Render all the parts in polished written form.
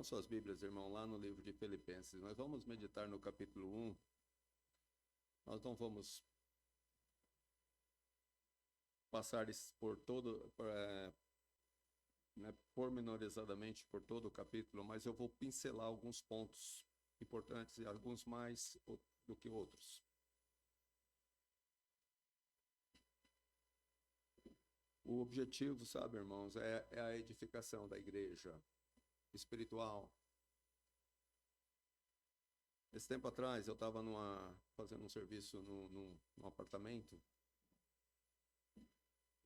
Abram suas Bíblias, irmão, lá no livro de Filipenses. Nós vamos meditar no capítulo 1. Nós não vamos passar por todo, pormenorizadamente por todo o capítulo, mas eu vou pincelar alguns pontos importantes e alguns mais do que outros. O objetivo, sabe, irmãos, é a edificação da igreja espiritual. Esse tempo atrás, eu estava fazendo um serviço num apartamento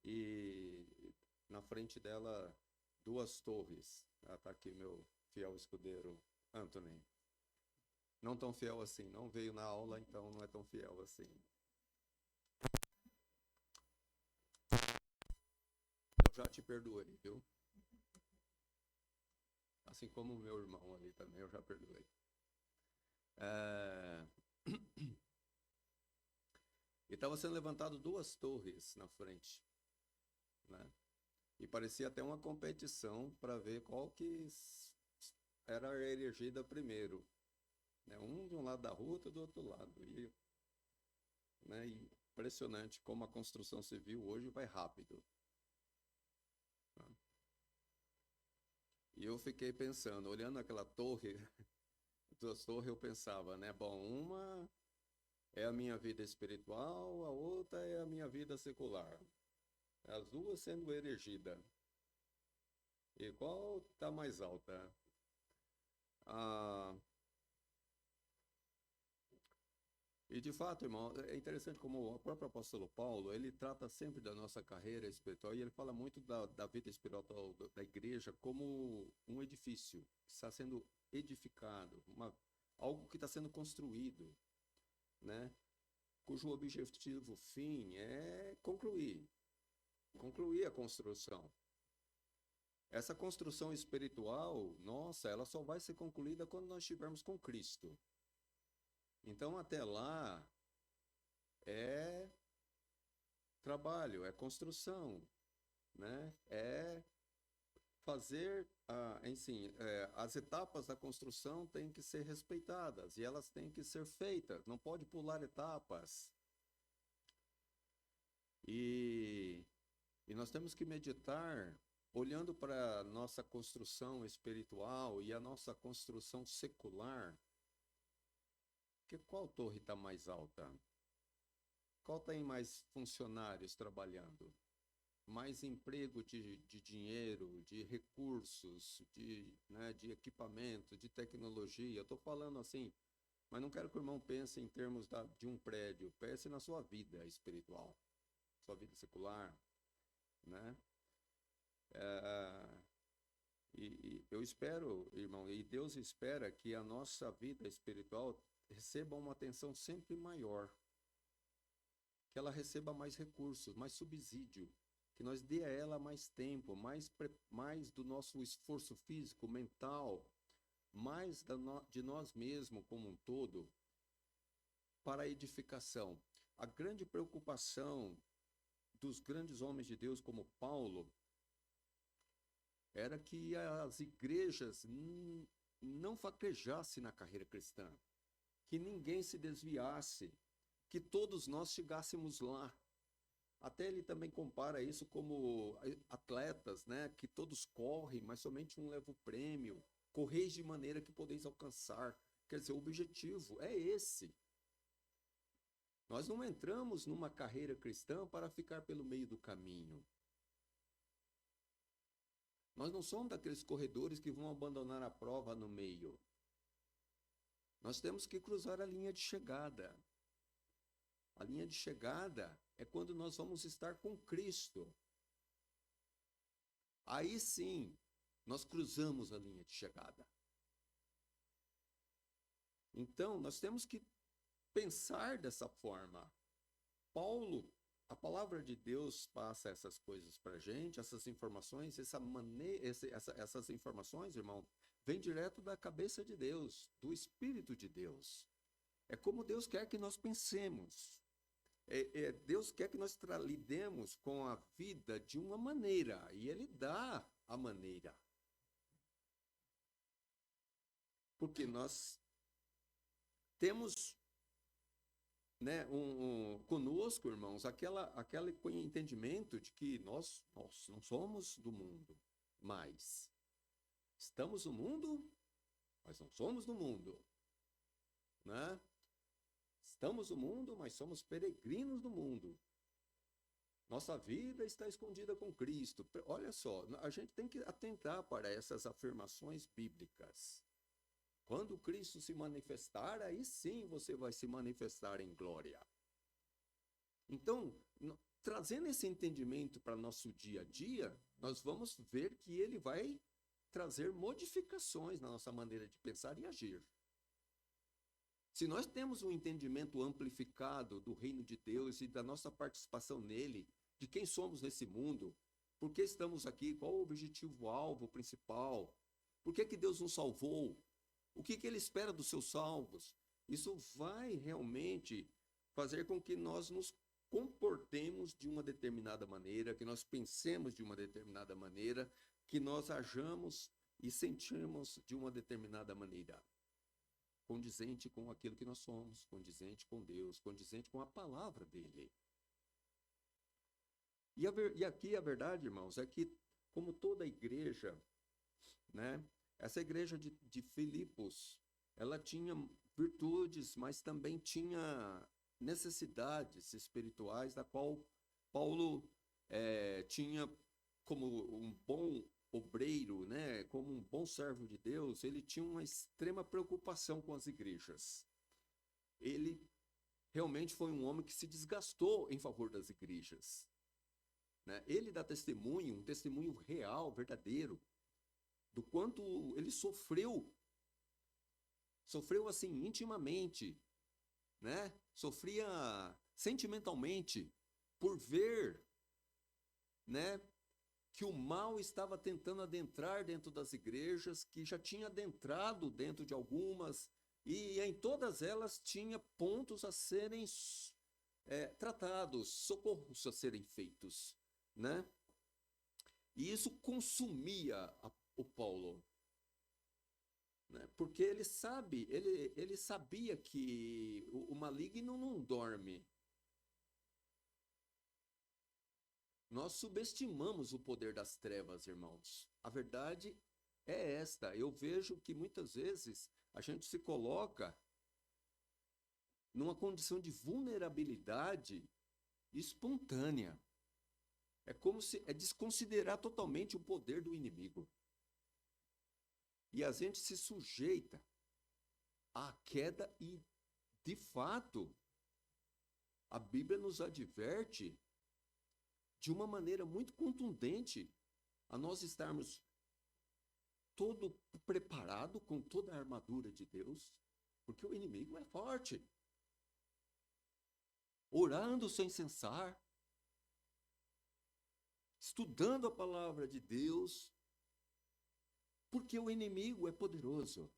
e na frente dela, duas torres. Está aqui meu fiel escudeiro, Anthony. Não tão fiel assim, não veio na aula, então não é tão fiel assim. Eu já te perdoei, viu? Assim como o meu irmão ali também, eu já perdoei. E estava sendo levantado duas torres na frente, né? E parecia até uma competição para ver qual que era erigida primeiro, né? Um de um lado da rua, outro do outro lado. E, né, impressionante como a construção civil hoje vai rápido, né? E eu fiquei pensando, olhando aquela torre, duas torres, eu pensava, né? Bom, uma é a minha vida espiritual, a outra é a minha vida secular. As duas sendo erigidas. E qual está mais alta? Ah, e de fato, irmão, é interessante como o próprio apóstolo Paulo, ele trata sempre da nossa carreira espiritual e ele fala muito da vida espiritual da igreja como um edifício que está sendo edificado, algo que está sendo construído, né? Cujo objetivo fim é concluir a construção. Essa construção espiritual, nossa, ela só vai ser concluída quando nós estivermos com Cristo. Então, até lá, é trabalho, é construção, né? É fazer, as etapas da construção têm que ser respeitadas e elas têm que ser feitas, não pode pular etapas. E, e nós temos que meditar olhando para a nossa construção espiritual e a nossa construção secular, que qual torre está mais alta? Qual tem mais funcionários trabalhando? Mais emprego de dinheiro, de recursos, né, de equipamento, de tecnologia. Eu estou falando assim, mas não quero que o irmão pense em termos de um prédio. Pense na sua vida espiritual, sua vida secular, né? É, e eu espero, irmão, e Deus espera que a nossa vida espiritual receba uma atenção sempre maior, que ela receba mais recursos, mais subsídio, que nós dê a ela mais tempo, mais do nosso esforço físico, mental, mais de nós mesmos como um todo, para a edificação. A grande preocupação dos grandes homens de Deus como Paulo era que as igrejas não fraquejassem na carreira cristã, que ninguém se desviasse, que todos nós chegássemos lá. Até ele também compara isso como atletas, né? Que todos correm, mas somente um leva o prêmio. Correis de maneira que podeis alcançar. Quer dizer, o objetivo é esse. Nós não entramos numa carreira cristã para ficar pelo meio do caminho. Nós não somos daqueles corredores que vão abandonar a prova no meio. Nós temos que cruzar a linha de chegada. A linha de chegada é quando nós vamos estar com Cristo. Aí sim, nós cruzamos a linha de chegada. Então, nós temos que pensar dessa forma. Paulo, a palavra de Deus passa essas coisas para a gente, essas informações, essas informações, irmão, vem direto da cabeça de Deus, do Espírito de Deus. É como Deus quer que nós pensemos. Deus quer que nós lidemos com a vida de uma maneira, e Ele dá a maneira. Porque nós temos, né, conosco, irmãos, aquele entendimento de que nós não somos do mundo, mas estamos no mundo, mas não somos do mundo, né? Estamos no mundo, mas somos peregrinos do mundo. Nossa vida está escondida com Cristo. Olha só, a gente tem que atentar para essas afirmações bíblicas. Quando Cristo se manifestar, aí sim você vai se manifestar em glória. Então, trazendo esse entendimento para nosso dia a dia, nós vamos ver que ele vai trazer modificações na nossa maneira de pensar e agir. Se nós temos um entendimento amplificado do reino de Deus e da nossa participação nele, de quem somos nesse mundo, por que estamos aqui, qual o objetivo, alvo principal, por que Deus nos salvou, o que Ele espera dos seus salvos, isso vai realmente fazer com que nós nos comportemos de uma determinada maneira, que nós pensemos de uma determinada maneira, que nós ajamos e sentimos de uma determinada maneira, condizente com aquilo que nós somos, condizente com Deus, condizente com a palavra dele. E aqui a verdade, irmãos, é que, como toda igreja, né, essa igreja de Filipos, ela tinha virtudes, mas também tinha necessidades espirituais, da qual Paulo tinha como um bom obreiro, né, como um bom servo de Deus, ele tinha uma extrema preocupação com as igrejas. Ele realmente foi um homem que se desgastou em favor das igrejas, né? Ele dá testemunho, um testemunho real, verdadeiro, do quanto ele sofreu assim intimamente, né? Sofria sentimentalmente por ver, né, que o mal estava tentando adentrar dentro das igrejas, que já tinha adentrado dentro de algumas, e em todas elas tinha pontos a serem tratados, socorros a serem feitos, né? E isso consumia o Paulo, né? Porque ele sabia que o maligno não dorme. Nós subestimamos o poder das trevas, irmãos. A verdade é esta. Eu vejo que muitas vezes a gente se coloca numa condição de vulnerabilidade espontânea. É como se desconsiderar totalmente o poder do inimigo. E a gente se sujeita à queda e, de fato, a Bíblia nos adverte de uma maneira muito contundente a nós estarmos todo preparado com toda a armadura de Deus, porque o inimigo é forte. Orando sem cessar, estudando a palavra de Deus, porque o inimigo é poderoso.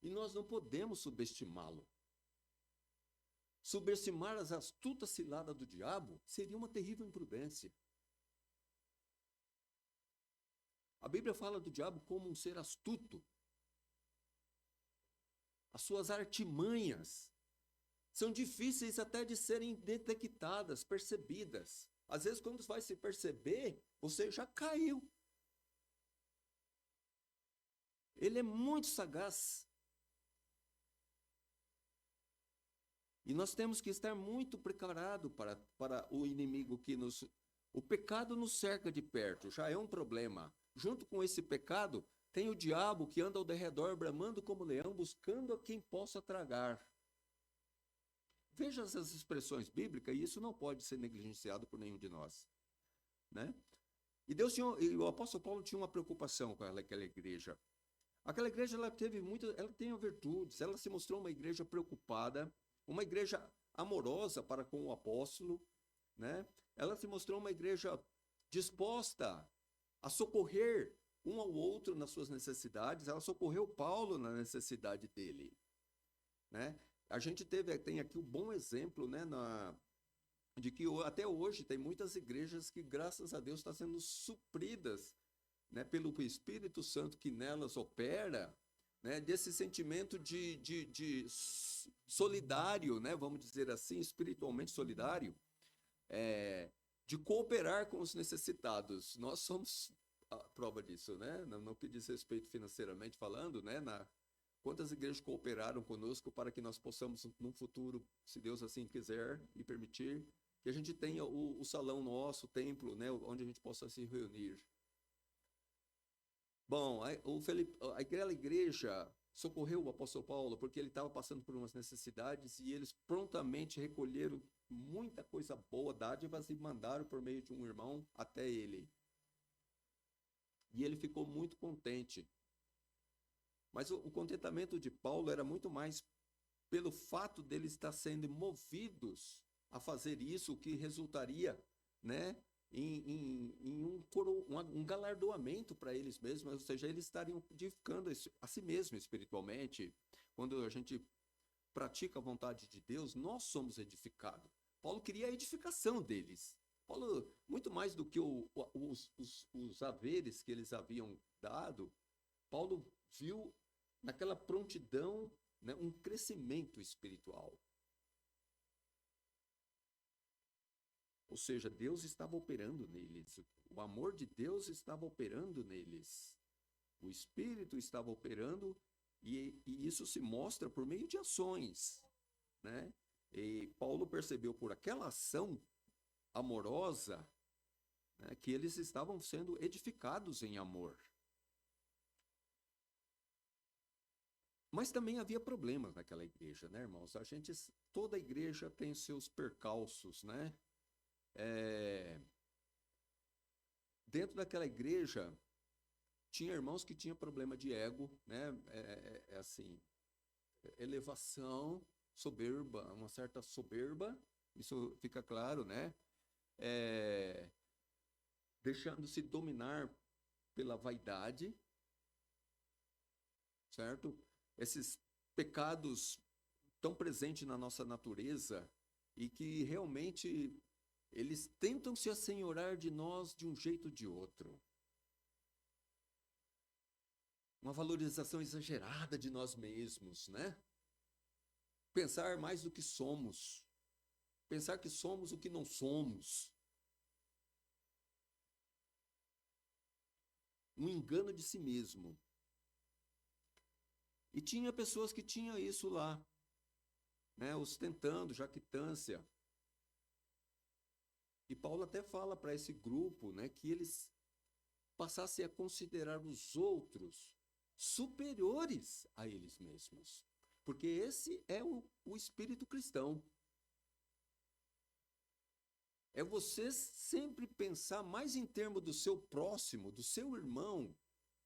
E nós não podemos subestimá-lo. Subestimar as astutas ciladas do diabo seria uma terrível imprudência. A Bíblia fala do diabo como um ser astuto. As suas artimanhas são difíceis até de serem detectadas, percebidas. Às vezes, quando vai se perceber, você já caiu. Ele é muito sagaz. E nós temos que estar muito preparados para o inimigo que nos... O pecado nos cerca de perto, já é um problema. Junto com esse pecado, tem o diabo que anda ao derredor, bramando como leão, buscando a quem possa tragar. Veja essas expressões bíblicas, e isso não pode ser negligenciado por nenhum de nós, né? E o apóstolo Paulo tinha uma preocupação com aquela igreja. Aquela igreja, ela tem virtudes, ela se mostrou uma igreja preocupada, uma igreja amorosa para com o apóstolo, né? Ela se mostrou uma igreja disposta a socorrer um ao outro nas suas necessidades. Ela socorreu Paulo na necessidade dele, né? A gente tem aqui um bom exemplo, né, de que até hoje tem muitas igrejas que, graças a Deus, estão sendo supridas, né, pelo Espírito Santo que nelas opera, né? Desse sentimento solidário, né? Vamos dizer assim, espiritualmente solidário, é, de cooperar com os necessitados. Nós somos a prova disso, né? No que diz respeito financeiramente falando, né? Quantas igrejas cooperaram conosco para que nós possamos, num futuro, se Deus assim quiser e permitir, que a gente tenha o salão nosso, o templo, né? Onde a gente possa se reunir. Bom, aquela igreja socorreu o apóstolo Paulo porque ele estava passando por umas necessidades e eles prontamente recolheram muita coisa boa, dádivas, e mandaram por meio de um irmão até ele. E ele ficou muito contente. Mas o contentamento de Paulo era muito mais pelo fato deles estar sendo movidos a fazer isso, que resultaria, né, em um galardoamento para eles mesmos, ou seja, eles estariam edificando a si mesmo espiritualmente. Quando a gente pratica a vontade de Deus, nós somos edificados. Paulo queria a edificação deles. Paulo, muito mais do que os haveres que eles haviam dado, Paulo viu naquela prontidão, né, um crescimento espiritual. Ou seja, Deus estava operando neles, o amor de Deus estava operando neles, o Espírito estava operando, e isso se mostra por meio de ações, né? E Paulo percebeu por aquela ação amorosa, né, que eles estavam sendo edificados em amor. Mas também havia problemas naquela igreja, né, irmãos? Toda igreja tem seus percalços, né? Dentro daquela igreja, tinha irmãos que tinham problema de ego, né? Assim, elevação, soberba, uma certa soberba, isso fica claro, né? Deixando-se dominar pela vaidade, certo? Esses pecados tão presentes na nossa natureza e que realmente eles tentam se assenhorar de nós de um jeito ou de outro. Uma valorização exagerada de nós mesmos, né? Pensar mais do que somos. Pensar que somos o que não somos. Um engano de si mesmo. E tinha pessoas que tinham isso lá, né? Ostentando jactância. E Paulo até fala para esse grupo, né, que eles passassem a considerar os outros superiores a eles mesmos. Porque esse é o espírito cristão. É você sempre pensar mais em termos do seu próximo, do seu irmão,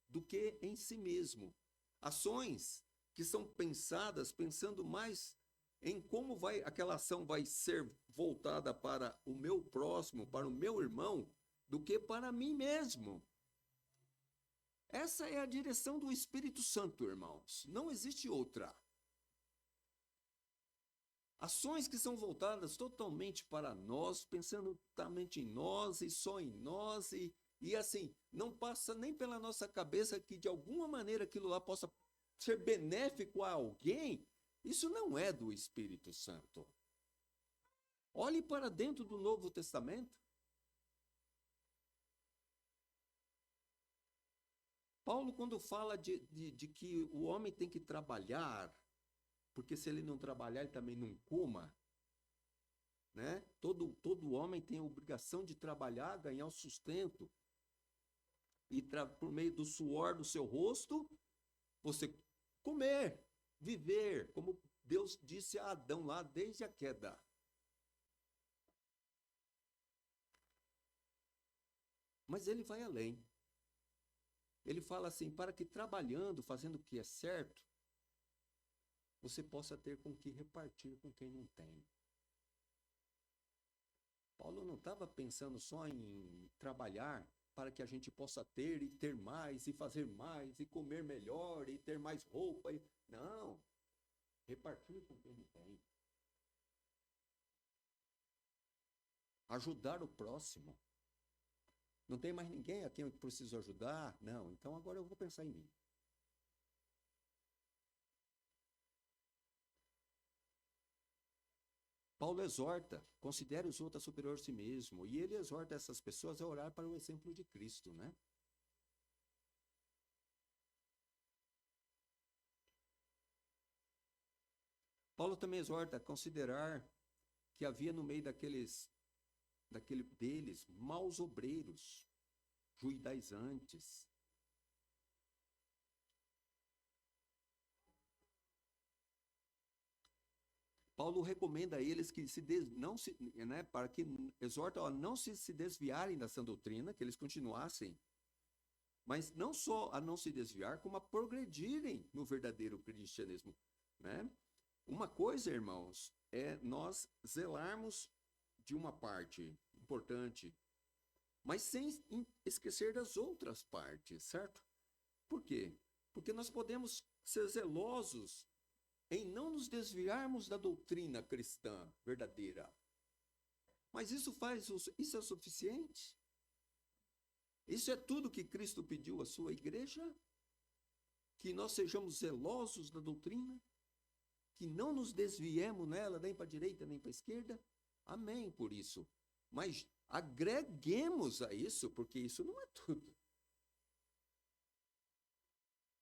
do que em si mesmo. Ações que são pensadas pensando mais em como aquela ação vai ser voltada para o meu próximo, para o meu irmão, do que para mim mesmo. Essa é a direção do Espírito Santo, irmãos. Não existe outra. Ações que são voltadas totalmente para nós, pensando totalmente em nós e só em nós, e assim, não passa nem pela nossa cabeça que de alguma maneira aquilo lá possa ser benéfico a alguém. Isso não é do Espírito Santo. Olhe para dentro do Novo Testamento. Paulo, quando fala de que o homem tem que trabalhar, porque se ele não trabalhar, ele também não coma, né? Todo homem tem a obrigação de trabalhar, ganhar o sustento, e por meio do suor do seu rosto, você comer, viver, como Deus disse a Adão lá desde a queda. Mas ele vai além. Ele fala assim, para que trabalhando, fazendo o que é certo, você possa ter com que repartir com quem não tem. Paulo não estava pensando só em trabalhar para que a gente possa ter e ter mais, e fazer mais, e comer melhor, e ter mais roupa. Não, repartir com quem não tem. Ajudar o próximo. Não tem mais ninguém a quem eu preciso ajudar? Não, então agora eu vou pensar em mim. Paulo exorta, considere os outros superior a si mesmo, e ele exorta essas pessoas a orar para o exemplo de Cristo, né? Paulo também exorta a considerar que havia no meio deles maus obreiros, judaizantes. Paulo recomenda a eles que não se, né, para que exorta a não se desviarem da sã doutrina, que eles continuassem, mas não só a não se desviar, como a progredirem no verdadeiro cristianismo, né? Uma coisa, irmãos, é nós zelarmos de uma parte importante, mas sem esquecer das outras partes, certo? Por quê? Porque nós podemos ser zelosos em não nos desviarmos da doutrina cristã verdadeira. Mas isso é suficiente? Isso é tudo que Cristo pediu à sua igreja? Que nós sejamos zelosos da doutrina? Que não nos desviemos nela, nem para a direita, nem para a esquerda? Amém por isso. Mas agreguemos a isso, porque isso não é tudo.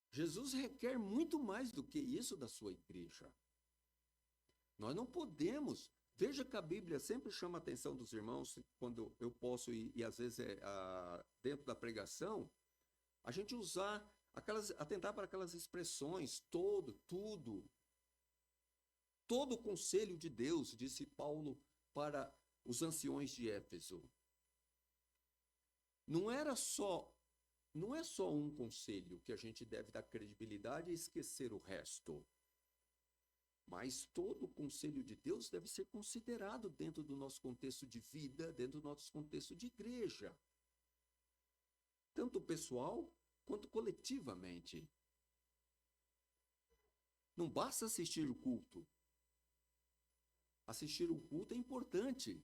Jesus requer muito mais do que isso da sua igreja. Nós não podemos. Veja que a Bíblia sempre chama a atenção dos irmãos, quando eu posso, e às vezes dentro da pregação, a gente usar atentar para aquelas expressões, tudo. Todo o conselho de Deus, disse Paulo para os anciões de Éfeso. Não é só um conselho que a gente deve dar credibilidade e esquecer o resto. Mas todo o conselho de Deus deve ser considerado dentro do nosso contexto de vida, dentro do nosso contexto de igreja. Tanto pessoal quanto coletivamente. Não basta assistir o culto. Assistir o culto é importante.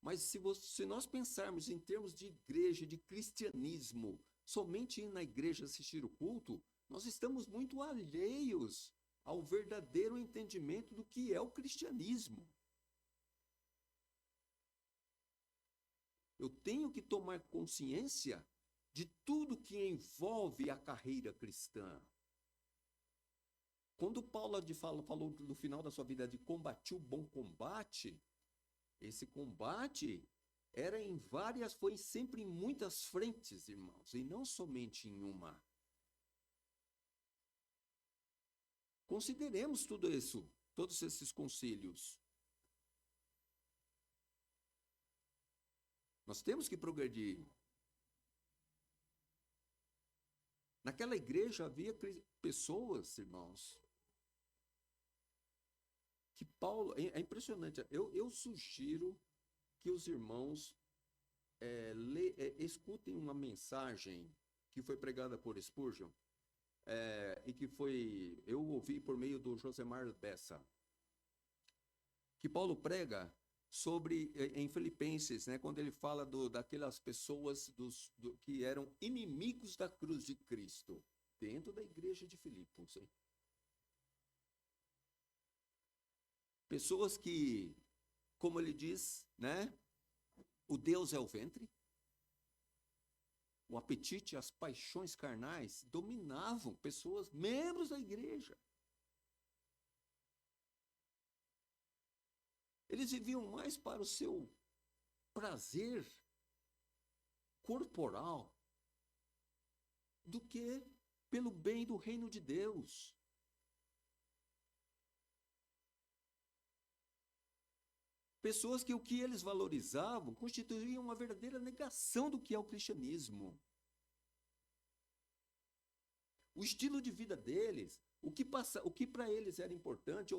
Mas se nós pensarmos em termos de igreja, de cristianismo, somente ir na igreja assistir o culto, nós estamos muito alheios ao verdadeiro entendimento do que é o cristianismo. Eu tenho que tomar consciência de tudo que envolve a carreira cristã. Quando Paulo falou no final da sua vida de combater o bom combate, esse combate foi sempre em muitas frentes, irmãos, e não somente em uma. Consideremos tudo isso, todos esses conselhos. Nós temos que progredir. Naquela igreja havia pessoas, irmãos, que Paulo... É impressionante. Eu sugiro que os irmãos escutem uma mensagem que foi pregada por Spurgeon, e que eu ouvi por meio do Josemar Bessa, que Paulo prega sobre, em Filipenses, né, quando ele fala daquelas pessoas que eram inimigos da cruz de Cristo, dentro da igreja de Filipos. Hein? Pessoas que, como ele diz, né, o Deus é o ventre, o apetite, as paixões carnais dominavam pessoas, membros da igreja. Eles viviam mais para o seu prazer corporal do que pelo bem do reino de Deus. Pessoas que o que eles valorizavam constituíam uma verdadeira negação do que é o cristianismo. O estilo de vida deles, o que para eles era importante,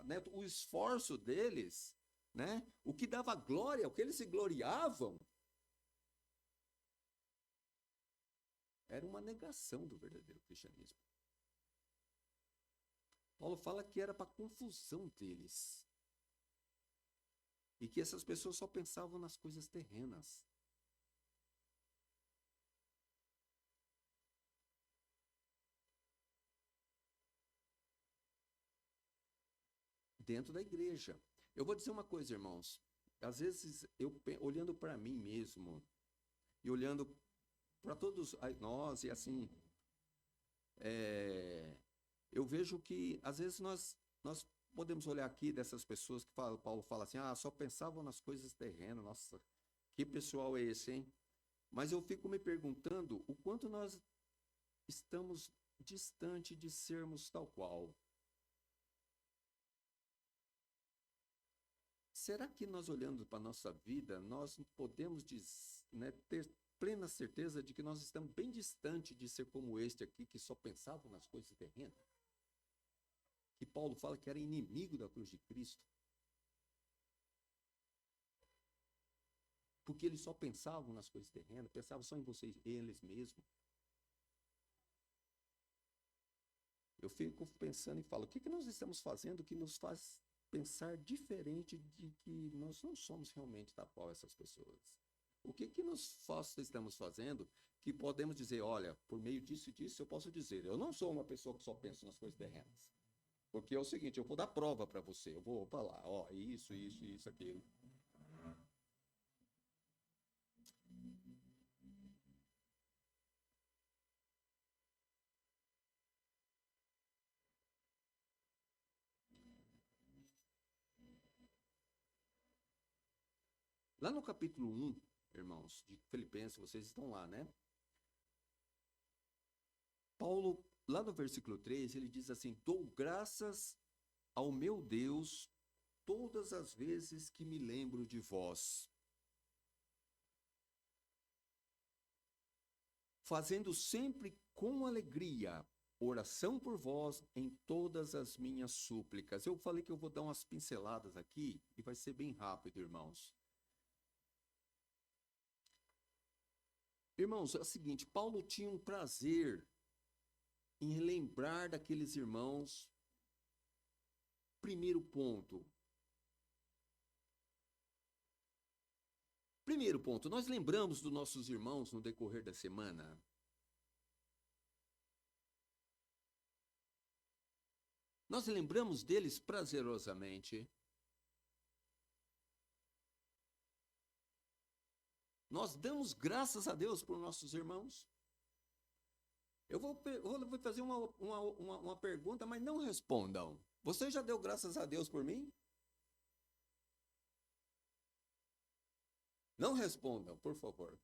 né, o esforço deles, né, o que dava glória, o que eles se gloriavam, era uma negação do verdadeiro cristianismo. Paulo fala que era para confusão deles. E que essas pessoas só pensavam nas coisas terrenas. dentro da igreja. Eu vou dizer uma coisa, irmãos. Às vezes, olhando para mim mesmo e olhando para todos nós, e assim, eu vejo que, às vezes, nós podemos olhar aqui dessas pessoas que Paulo fala assim, só pensavam nas coisas terrenas. Nossa, que pessoal é esse, hein? Mas eu fico me perguntando o quanto nós estamos distante de sermos tal qual. Será que nós, olhando para a nossa vida, nós podemos ter plena certeza de que nós estamos bem distante de ser como este aqui, que só pensava nas coisas terrenas? Que Paulo fala que era inimigo da cruz de Cristo. Porque eles só pensavam nas coisas terrenas, pensavam só em vocês, eles mesmos. Eu fico pensando e falo, o que nós estamos fazendo que nos faz pensar diferente de que nós não somos realmente tal qual essas pessoas? O que nós estamos fazendo que podemos dizer, olha, por meio disso e disso eu posso dizer, eu não sou uma pessoa que só pensa nas coisas terrenas. Porque é o seguinte, eu vou dar prova para você, eu vou falar, isso, aquilo. Lá no capítulo 1, irmãos, de Filipenses, vocês estão lá, né? Paulo, lá no versículo 3, ele diz assim, dou graças ao meu Deus todas as vezes que me lembro de vós, fazendo sempre com alegria oração por vós em todas as minhas súplicas. Eu falei que eu vou dar umas pinceladas aqui e vai ser bem rápido, irmãos. Irmãos, é o seguinte, Paulo tinha um prazer em lembrar daqueles irmãos. Primeiro ponto, nós lembramos dos nossos irmãos no decorrer da semana? Nós lembramos deles prazerosamente? Nós damos graças a Deus por nossos irmãos? Eu vou fazer uma pergunta, mas não respondam. Você já deu graças a Deus por mim? Não respondam, por favor.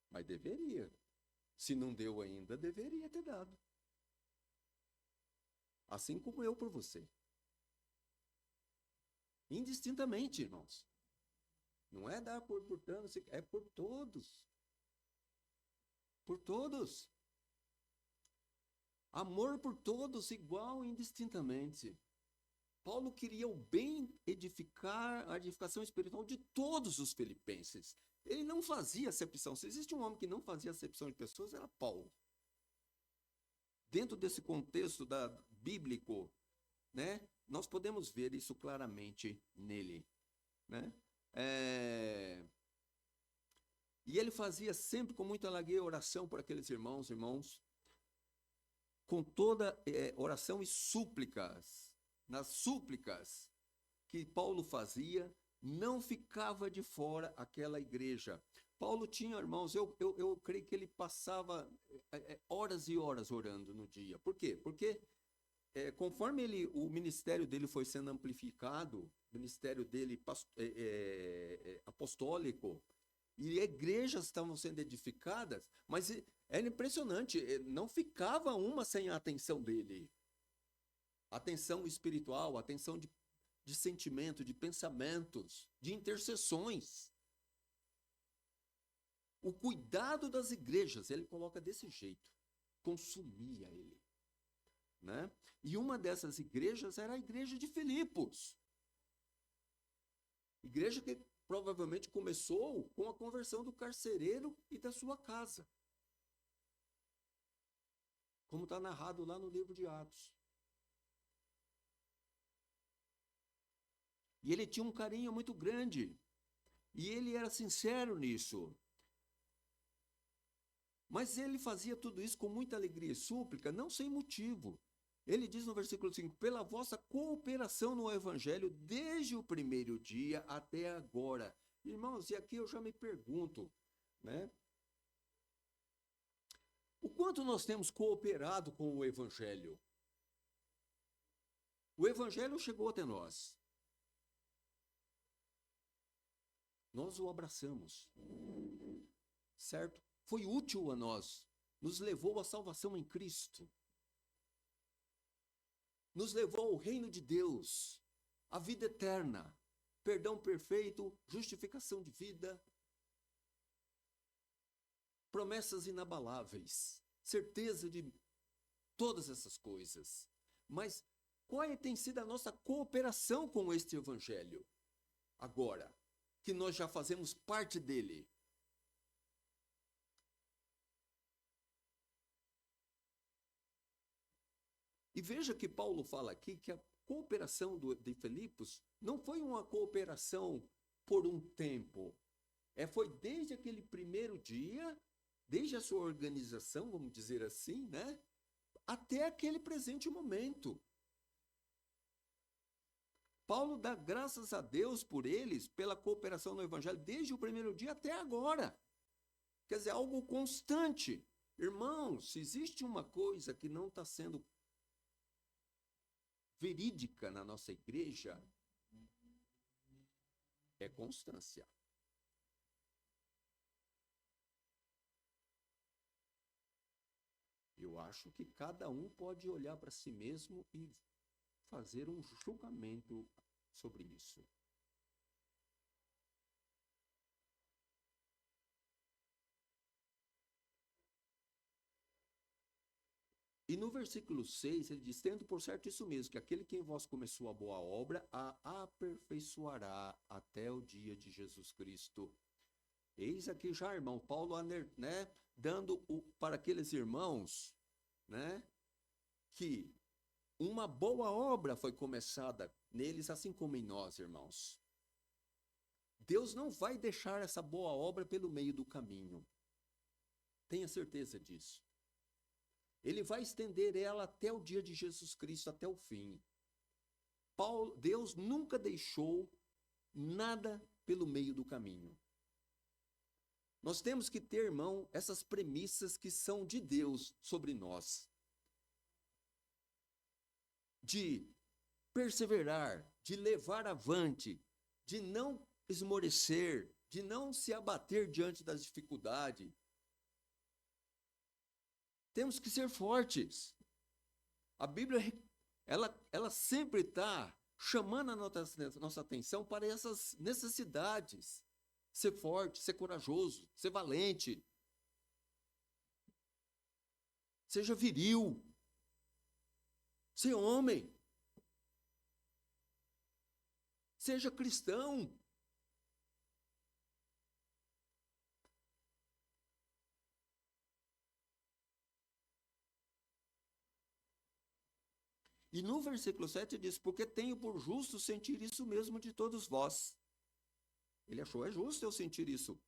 Mas deveria. Se não deu ainda, deveria ter dado. Assim como eu por você. Indistintamente, irmãos. Não é dar por tantos, é por todos. Por todos. Amor por todos, igual e indistintamente. Paulo queria o bem edificar, a edificação espiritual de todos os filipenses. Ele não fazia acepção. Se existe um homem que não fazia acepção de pessoas, era Paulo. Dentro desse contexto bíblico, né, nós podemos ver isso claramente nele. Né? E ele fazia sempre com muita alegria oração por aqueles irmãos, com toda oração e súplicas. Nas súplicas que Paulo fazia, não ficava de fora aquela igreja. Paulo tinha, irmãos, eu creio que ele passava horas e horas orando no dia. Por quê? Porque conforme o ministério dele foi sendo amplificado, o ministério dele apostólico, e igrejas estavam sendo edificadas, mas era impressionante, não ficava uma sem a atenção dele. Atenção espiritual, atenção de sentimento, de pensamentos, de intercessões. O cuidado das igrejas, ele coloca desse jeito, consumia ele. Né? E uma dessas igrejas era a igreja de Filipos. Igreja que provavelmente começou com a conversão do carcereiro e da sua casa. Como está narrado lá no livro de Atos. E ele tinha um carinho muito grande. E ele era sincero nisso. Mas ele fazia tudo isso com muita alegria e súplica, não sem motivo. Ele diz no versículo 5, pela vossa cooperação no evangelho desde o primeiro dia até agora. Irmãos, e aqui eu já me pergunto, né? O quanto nós temos cooperado com o evangelho? O evangelho chegou até nós. Nós o abraçamos, certo? Foi útil a nós, nos levou à salvação em Cristo, nos levou ao reino de Deus, à vida eterna, perdão perfeito, justificação de vida, promessas inabaláveis, certeza de todas essas coisas. Mas qual tem sido a nossa cooperação com este evangelho? Agora que nós já fazemos parte dele. E veja que Paulo fala aqui que a cooperação de Filipos não foi uma cooperação por um tempo. Foi desde aquele primeiro dia, desde a sua organização, vamos dizer assim, né? Até aquele presente momento. Paulo dá graças a Deus por eles, pela cooperação no evangelho, desde o primeiro dia até agora. Quer dizer, algo constante. Irmãos, se existe uma coisa que não está sendo verídica na nossa igreja, é constância. Eu acho que cada um pode olhar para si mesmo e fazer um julgamento sobre isso. E no versículo 6, ele diz, tendo por certo isso mesmo, que aquele que em vós começou a boa obra, a aperfeiçoará até o dia de Jesus Cristo. Eis aqui já, irmão, Paulo, né, dando para aqueles irmãos, né, que uma boa obra foi começada neles, assim como em nós, irmãos. Deus não vai deixar essa boa obra pelo meio do caminho. Tenha certeza disso. Ele vai estender ela até o dia de Jesus Cristo, até o fim. Deus nunca deixou nada pelo meio do caminho. Nós temos que ter, irmão, essas premissas que são de Deus sobre nós. De perseverar, de levar avante, de não esmorecer, de não se abater diante das dificuldades. Temos que ser fortes. A Bíblia, ela sempre está chamando a nossa atenção para essas necessidades. Ser forte, ser corajoso, ser valente. Seja viril. Ser homem. Seja cristão. E no versículo 7 diz, porque tenho por justo sentir isso mesmo de todos vós. Ele achou, é justo eu sentir isso.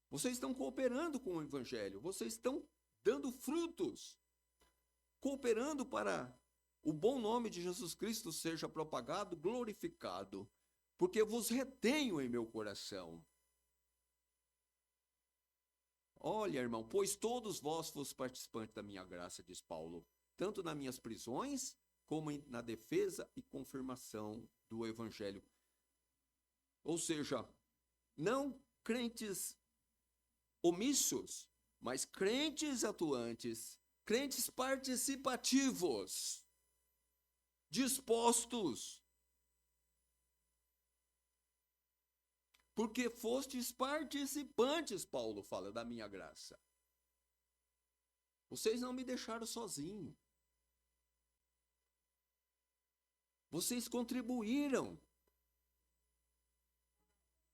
Vocês estão cooperando com o evangelho, vocês estão dando frutos, cooperando para o bom nome de Jesus Cristo seja propagado, glorificado, porque vos retenho em meu coração. Olha, irmão, pois todos vós fostes participantes da minha graça, diz Paulo, tanto nas minhas prisões, como na defesa e confirmação do evangelho. Ou seja, não crentes omissos, mas crentes atuantes, crentes participativos, dispostos, porque fostes participantes, Paulo fala, da minha graça. Vocês não me deixaram sozinho. Vocês contribuíram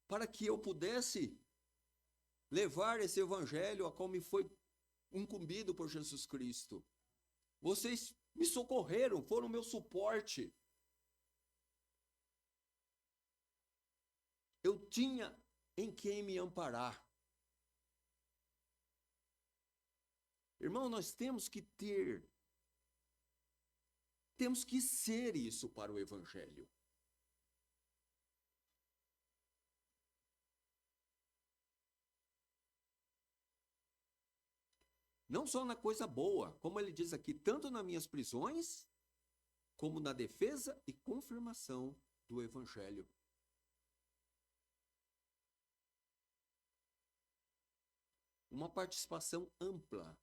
para que eu pudesse levar esse evangelho a qual me foi incumbido por Jesus Cristo. Vocês me socorreram, foram meu suporte. Eu tinha em quem me amparar. Irmão, nós temos que ser isso para o Evangelho. Não só na coisa boa, como ele diz aqui, tanto nas minhas prisões, como na defesa e confirmação do Evangelho. Uma participação ampla.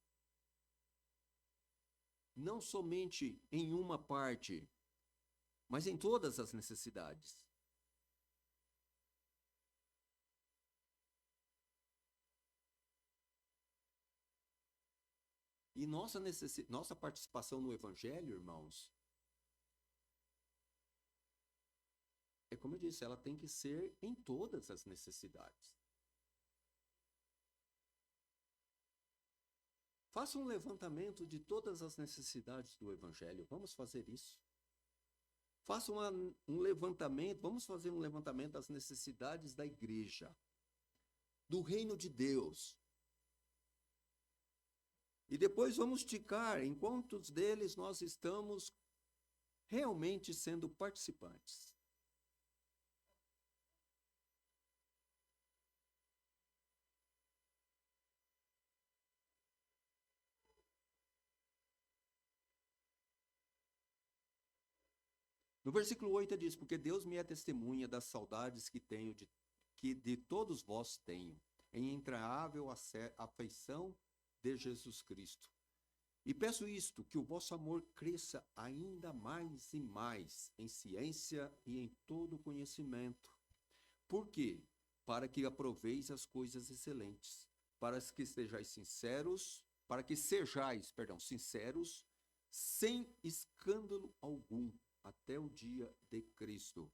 Não somente em uma parte, mas em todas as necessidades. E nossa participação no Evangelho, irmãos, é como eu disse, ela tem que ser em todas as necessidades. Faça um levantamento de todas as necessidades do Evangelho. Vamos fazer isso. Faça um levantamento, vamos fazer um levantamento das necessidades da igreja, do reino de Deus. E depois vamos esticar em quantos deles nós estamos realmente sendo participantes. No versículo 8 diz, porque Deus me é testemunha das saudades que tenho, que de todos vós tenho, em entraável afeição de Jesus Cristo. E peço isto, que o vosso amor cresça ainda mais e mais em ciência e em todo conhecimento. Por quê? Para que aproveis as coisas excelentes, para que sejais sinceros, sinceros, sem escândalo algum, até o dia de Cristo.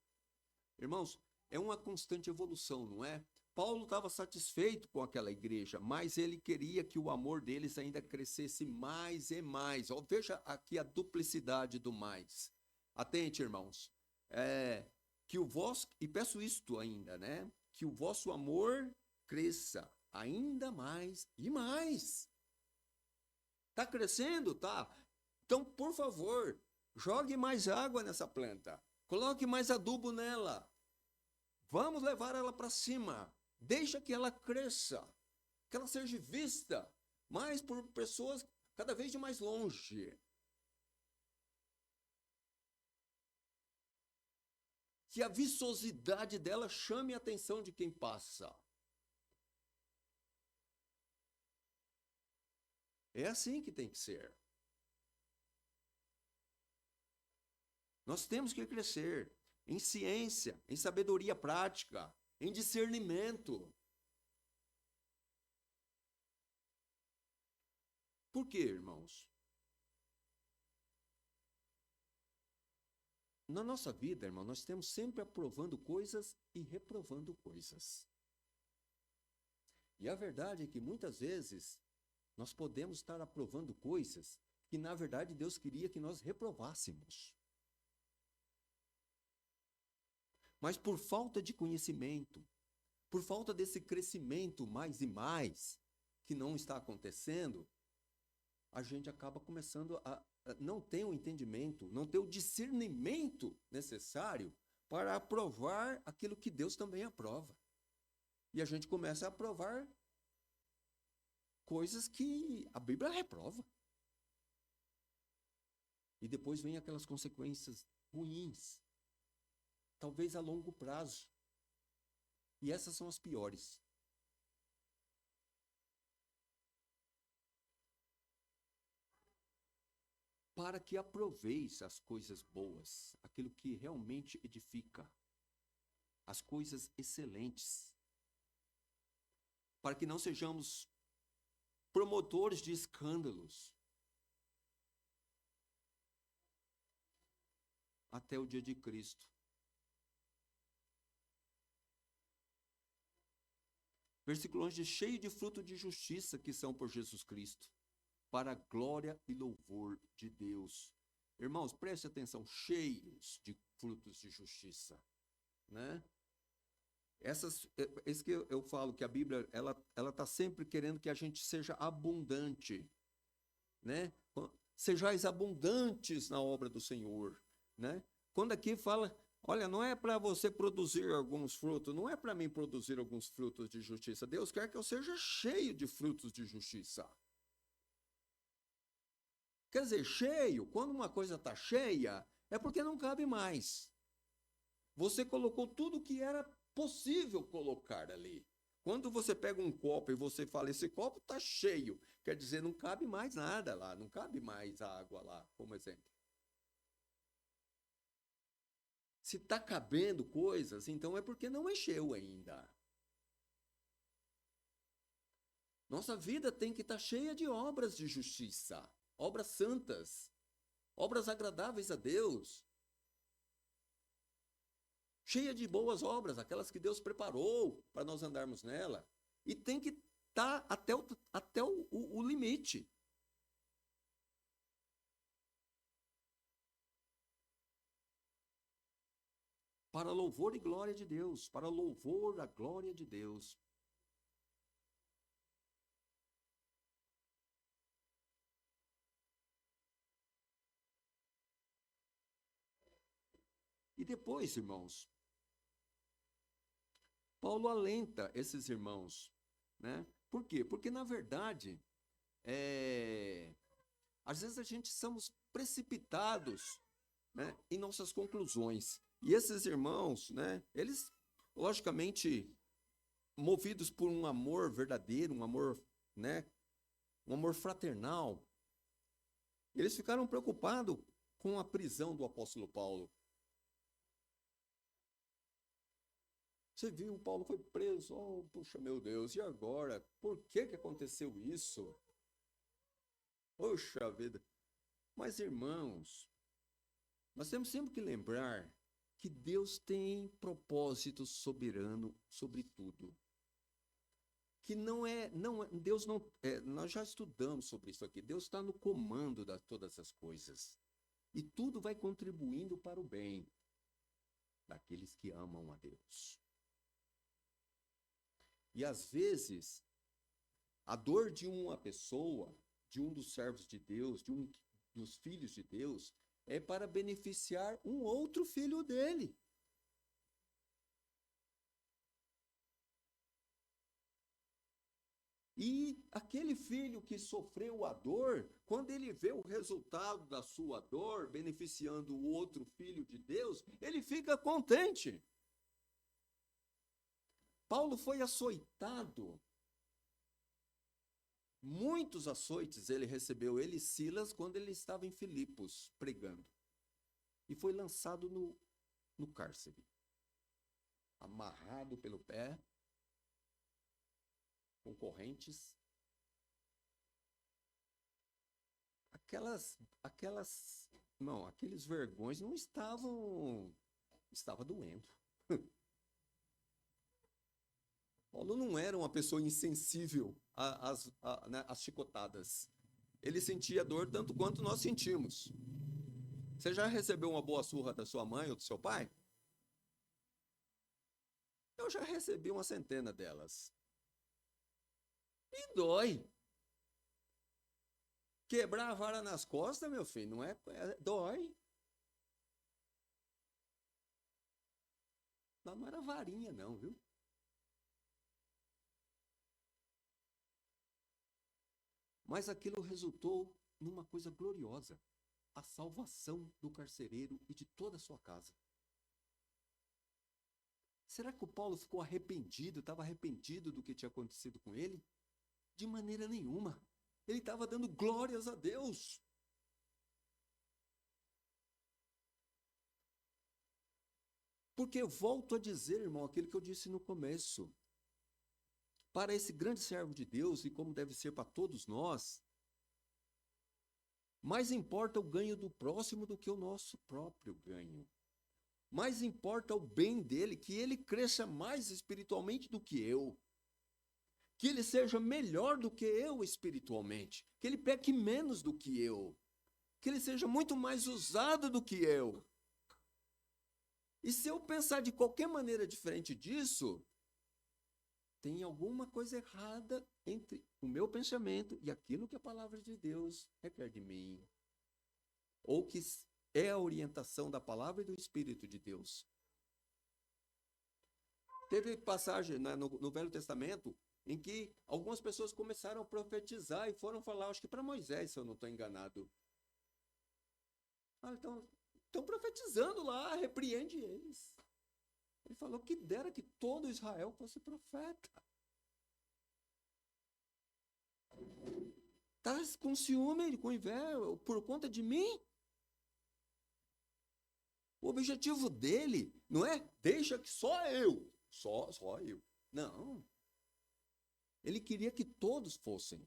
Irmãos, é uma constante evolução, não é? Paulo estava satisfeito com aquela igreja, mas ele queria que o amor deles ainda crescesse mais e mais. Veja aqui a duplicidade do mais. Atente, irmãos. E peço isto ainda, né? Que o vosso amor cresça ainda mais e mais. Está crescendo? Tá. Então, por favor, jogue mais água nessa planta. Coloque mais adubo nela. Vamos levar ela para cima. Deixa que ela cresça. Que ela seja vista mais por pessoas cada vez de mais longe. Que a viçosidade dela chame a atenção de quem passa. É assim que tem que ser. Nós temos que crescer em ciência, em sabedoria prática, em discernimento. Por quê, irmãos? Na nossa vida, irmão, nós temos sempre aprovando coisas e reprovando coisas. E a verdade é que muitas vezes nós podemos estar aprovando coisas que, na verdade, Deus queria que nós reprovássemos. Mas por falta de conhecimento, por falta desse crescimento mais e mais, que não está acontecendo, a gente acaba começando a não ter o entendimento, não ter o discernimento necessário para aprovar aquilo que Deus também aprova. E a gente começa a aprovar coisas que a Bíblia reprova. E depois vem aquelas consequências ruins, talvez a longo prazo. E essas são as piores. Para que aproveis as coisas boas, aquilo que realmente edifica, as coisas excelentes. Para que não sejamos promotores de escândalos até o dia de Cristo. Versículo 11 diz, cheio de fruto de justiça que são por Jesus Cristo, para a glória e louvor de Deus. Irmãos, preste atenção, cheios de frutos de justiça, né? Isso que eu falo, que a Bíblia, ela está sempre querendo que a gente seja abundante. né? Sejais abundantes na obra do Senhor, né? Quando aqui fala, olha, não é para você produzir alguns frutos, não é para mim produzir alguns frutos de justiça. Deus quer que eu seja cheio de frutos de justiça. Quer dizer, cheio, quando uma coisa está cheia, é porque não cabe mais. Você colocou tudo que era possível colocar ali. Quando você pega um copo e você fala, esse copo está cheio, quer dizer, não cabe mais nada lá, não cabe mais água lá, como exemplo. Se está cabendo coisas, então é porque não encheu ainda. Nossa vida tem que estar cheia de obras de justiça, obras santas, obras agradáveis a Deus, cheia de boas obras, aquelas que Deus preparou para nós andarmos nela. E tem que estar até o limite. Para louvor e glória de Deus, para louvor da glória de Deus. E depois, irmãos, Paulo alenta esses irmãos, né? Por quê? Porque, na verdade, às vezes a gente somos precipitados, né, em nossas conclusões. E esses irmãos, né, eles, logicamente, movidos por um amor verdadeiro, um amor, né, um amor fraternal, eles ficaram preocupados com a prisão do apóstolo Paulo. Você viu, Paulo foi preso, oh, puxa meu Deus, e agora? Por que aconteceu isso? Poxa vida. Mas, irmãos, nós temos sempre que lembrar que Deus tem propósito soberano sobre tudo. Que Deus não, nós já estudamos sobre isso aqui, Deus está no comando de todas as coisas. E tudo vai contribuindo para o bem daqueles que amam a Deus. E às vezes, a dor de uma pessoa, de um dos servos de Deus, de um dos filhos de Deus, é para beneficiar um outro filho dele. E aquele filho que sofreu a dor, quando ele vê o resultado da sua dor, beneficiando o outro filho de Deus, ele fica contente. Paulo foi açoitado. Muitos açoites ele recebeu, ele e Silas, quando ele estava em Filipos, pregando. E foi lançado no cárcere. Amarrado pelo pé, com correntes. Aqueles vergões não estava doendo. Paulo não era uma pessoa insensível às chicotadas. Ele sentia dor tanto quanto nós sentimos. Você já recebeu uma boa surra da sua mãe ou do seu pai? Eu já recebi uma centena delas. E dói. Quebrar a vara nas costas, meu filho, não dói. Não era varinha, não, viu? Mas aquilo resultou numa coisa gloriosa: a salvação do carcereiro e de toda a sua casa. Será que o Paulo ficou arrependido, estava arrependido do que tinha acontecido com ele? De maneira nenhuma. Ele estava dando glórias a Deus. Porque volto a dizer, irmão, aquilo que eu disse no começo. Para esse grande servo de Deus, e como deve ser para todos nós, mais importa o ganho do próximo do que o nosso próprio ganho. Mais importa o bem dele, que ele cresça mais espiritualmente do que eu. Que ele seja melhor do que eu espiritualmente. Que ele peque menos do que eu. Que ele seja muito mais usado do que eu. E se eu pensar de qualquer maneira diferente disso, tem alguma coisa errada entre o meu pensamento e aquilo que a palavra de Deus requer de mim. Ou que é a orientação da palavra e do Espírito de Deus. Teve passagem, né, no Velho Testamento em que algumas pessoas começaram a profetizar e foram falar, acho que para Moisés, se eu não estou enganado. Ah, estão profetizando lá, repreende eles. Ele falou que dera que todo Israel fosse profeta. Está com ciúme, com inveja, por conta de mim? O objetivo dele não é deixa que só eu, só eu. Não. Ele queria que todos fossem.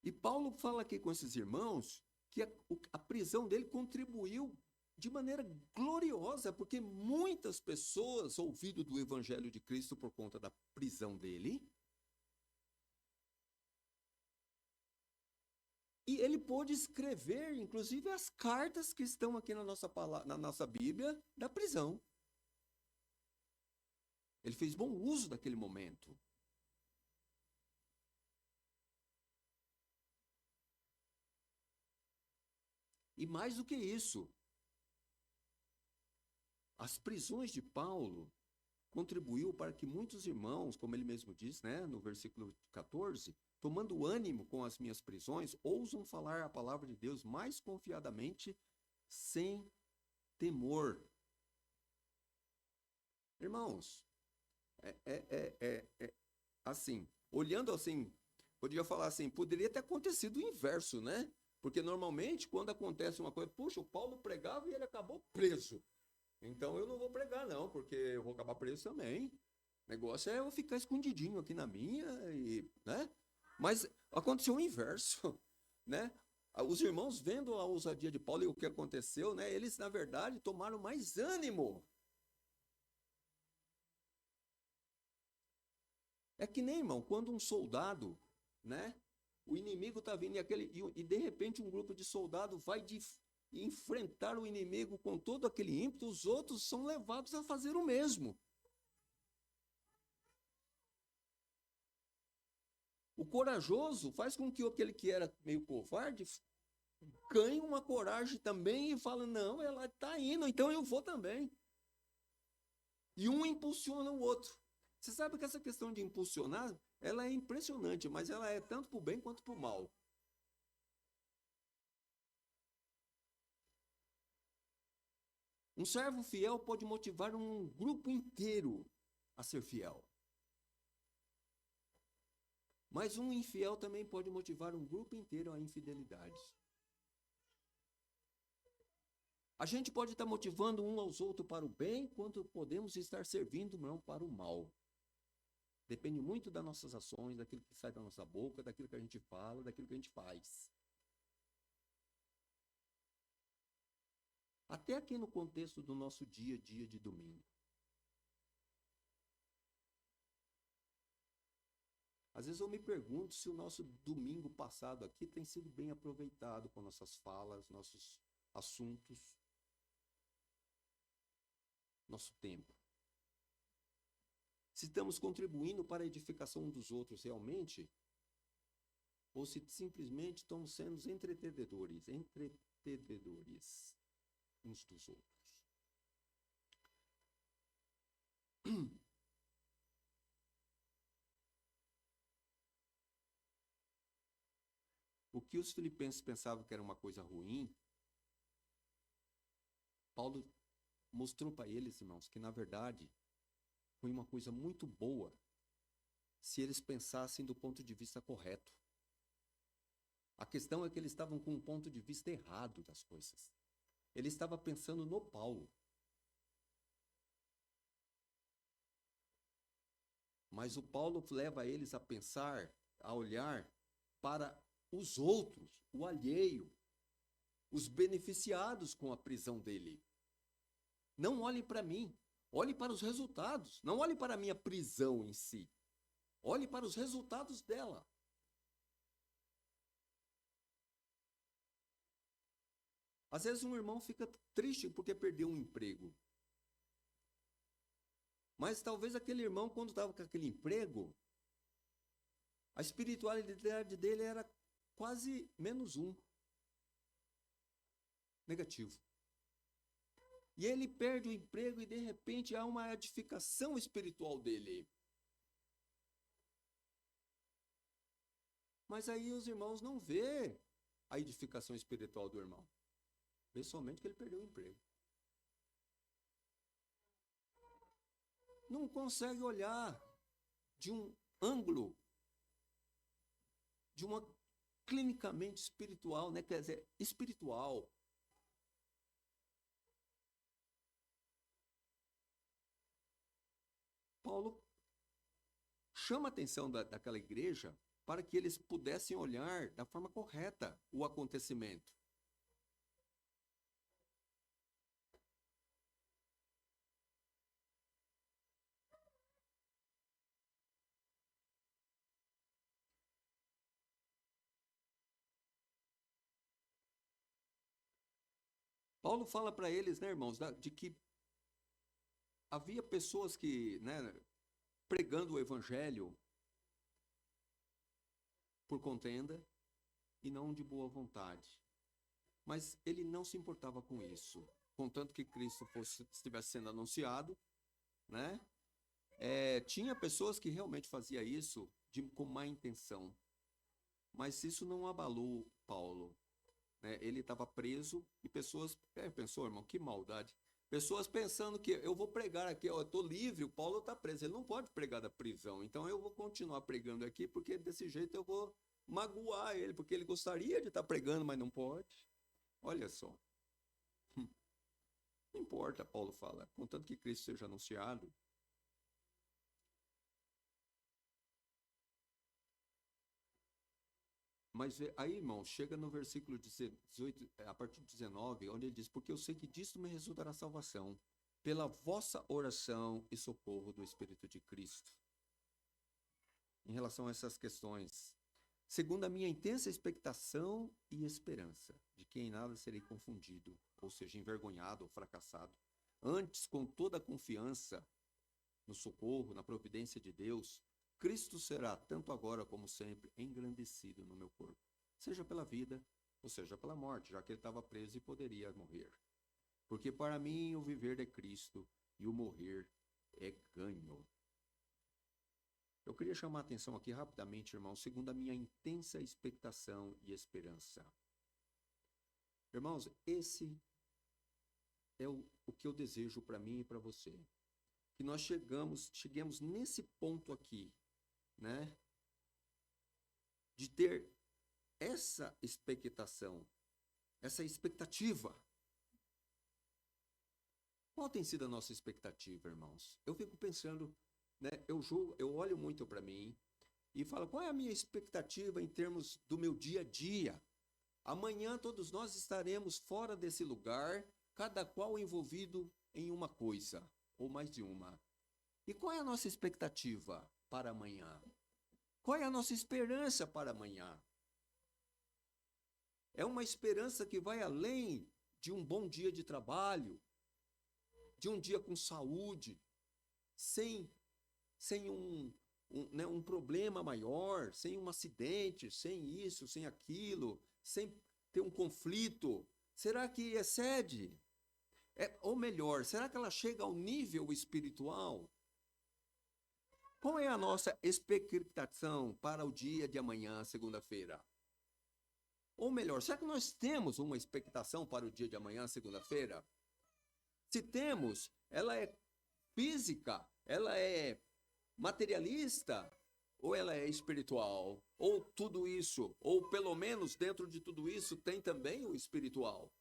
E Paulo fala aqui com esses irmãos que a prisão dele contribuiu de maneira gloriosa, porque muitas pessoas ouviram do Evangelho de Cristo por conta da prisão dele. E ele pôde escrever, inclusive, as cartas que estão aqui na nossa Bíblia, da prisão. Ele fez bom uso daquele momento. E mais do que isso, as prisões de Paulo contribuiu para que muitos irmãos, como ele mesmo diz, né, no versículo 14, tomando ânimo com as minhas prisões, ousam falar a palavra de Deus mais confiadamente, sem temor. Irmãos, assim, olhando assim, podia falar assim, poderia ter acontecido o inverso, né? Porque normalmente, quando acontece uma coisa, puxa, o Paulo pregava e ele acabou preso. Então eu não vou pregar, não, porque eu vou acabar preso também. O negócio é eu ficar escondidinho aqui na minha, né? Mas aconteceu o inverso, né? Os irmãos, vendo a ousadia de Paulo e o que aconteceu, né? Eles, na verdade, tomaram mais ânimo. É que nem, irmão, quando um soldado, né? O inimigo está vindo e de repente um grupo de soldados vai enfrentar o inimigo com todo aquele ímpeto, os outros são levados a fazer o mesmo. O corajoso faz com que aquele que era meio covarde ganhe uma coragem também e fala, não, ela está indo, então eu vou também. E um impulsiona o outro. Você sabe que essa questão de impulsionar, ela é impressionante, mas ela é tanto para o bem quanto para o mal. Um servo fiel pode motivar um grupo inteiro a ser fiel. Mas um infiel também pode motivar um grupo inteiro à infidelidade. A gente pode estar motivando um aos outros para o bem, quanto podemos estar servindo não para o mal. Depende muito das nossas ações, daquilo que sai da nossa boca, daquilo que a gente fala, daquilo que a gente faz. Até aqui no contexto do nosso dia a dia de domingo. Às vezes eu me pergunto se o nosso domingo passado aqui tem sido bem aproveitado com nossas falas, nossos assuntos, nosso tempo. Se estamos contribuindo para a edificação dos outros realmente, ou se simplesmente estamos sendo entretenedores uns dos outros. O que os filipenses pensavam que era uma coisa ruim, Paulo mostrou para eles, irmãos, que na verdade foi uma coisa muito boa se eles pensassem do ponto de vista correto. A questão é que eles estavam com um ponto de vista errado das coisas. Ele estava pensando no Paulo. Mas o Paulo leva eles a pensar, a olhar para os outros, o alheio, os beneficiados com a prisão dele. Não olhe para mim, olhe para os resultados. Não olhe para a minha prisão em si. Olhe para os resultados dela. Às vezes um irmão fica triste porque perdeu um emprego. Mas talvez aquele irmão, quando estava com aquele emprego, a espiritualidade dele era quase -1. Negativo. E ele perde o emprego e de repente há uma edificação espiritual dele. Mas aí os irmãos não vê a edificação espiritual do irmão. Vê somente que ele perdeu o emprego. Não consegue olhar de um ângulo, de uma clinicamente espiritual, né? Quer dizer, espiritual. Paulo chama a atenção daquela igreja para que eles pudessem olhar da forma correta o acontecimento. Paulo fala para eles, né, irmãos, de que havia pessoas que, né, pregando o evangelho por contenda e não de boa vontade. Mas ele não se importava com isso, contanto que Cristo estivesse sendo anunciado, né? Tinha pessoas que realmente faziam isso com má intenção, mas isso não abalou Paulo, né? Ele estava preso e pessoas, pensou, irmão, que maldade. Pessoas pensando que eu vou pregar aqui, eu estou livre, o Paulo está preso, ele não pode pregar da prisão, então eu vou continuar pregando aqui, porque desse jeito eu vou magoar ele, porque ele gostaria de estar pregando, mas não pode. Olha só. Não importa, Paulo fala, contanto que Cristo seja anunciado. Mas aí, irmão, chega no versículo 18, a partir de 19, onde ele diz, porque eu sei que disto me resultará salvação, pela vossa oração e socorro do Espírito de Cristo. Em relação a essas questões, segundo a minha intensa expectação e esperança, de que em nada serei confundido, ou seja, envergonhado ou fracassado, antes, com toda a confiança no socorro, na providência de Deus, Cristo será, tanto agora como sempre, engrandecido no meu corpo, seja pela vida, ou seja pela morte, já que ele estava preso e poderia morrer. Porque para mim o viver é Cristo e o morrer é ganho. Eu queria chamar a atenção aqui rapidamente, irmão, segundo a minha intensa expectação e esperança. Irmãos, esse é o que eu desejo para mim e para você. Que nós cheguemos nesse ponto aqui, né? De ter essa expectação, essa expectativa. Qual tem sido a nossa expectativa, irmãos? Eu fico pensando, né? Eu olho muito para mim e falo, qual é a minha expectativa em termos do meu dia a dia? Amanhã todos nós estaremos fora desse lugar, cada qual envolvido em uma coisa, ou mais de uma. E qual é a nossa expectativa para amanhã? Qual é a nossa esperança para amanhã? É uma esperança que vai além de um bom dia de trabalho, de um dia com saúde, sem um problema maior, sem um acidente, sem isso, sem aquilo, sem ter um conflito. Será que excede? Ou melhor, será que ela chega ao nível espiritual? Qual é a nossa expectação para o dia de amanhã, segunda-feira? Ou melhor, será que nós temos uma expectação para o dia de amanhã, segunda-feira? Se temos, ela é física, ela é materialista, ou ela é espiritual? Ou tudo isso, ou pelo menos dentro de tudo isso tem também o espiritual?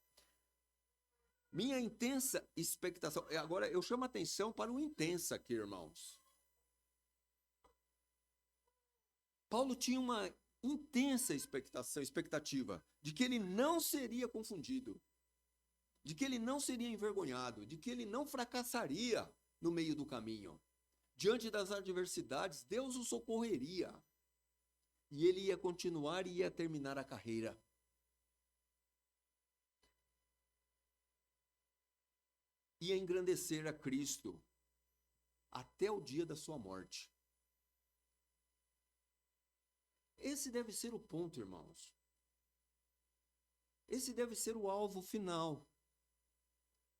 Minha intensa expectação. Agora eu chamo a atenção para o intensa aqui, irmãos. Paulo tinha uma intensa expectativa de que ele não seria confundido, de que ele não seria envergonhado, de que ele não fracassaria no meio do caminho. Diante das adversidades, Deus o socorreria. E ele ia continuar e ia terminar a carreira. e engrandecer a Cristo até o dia da sua morte. Esse deve ser o ponto, irmãos. Esse deve ser o alvo final.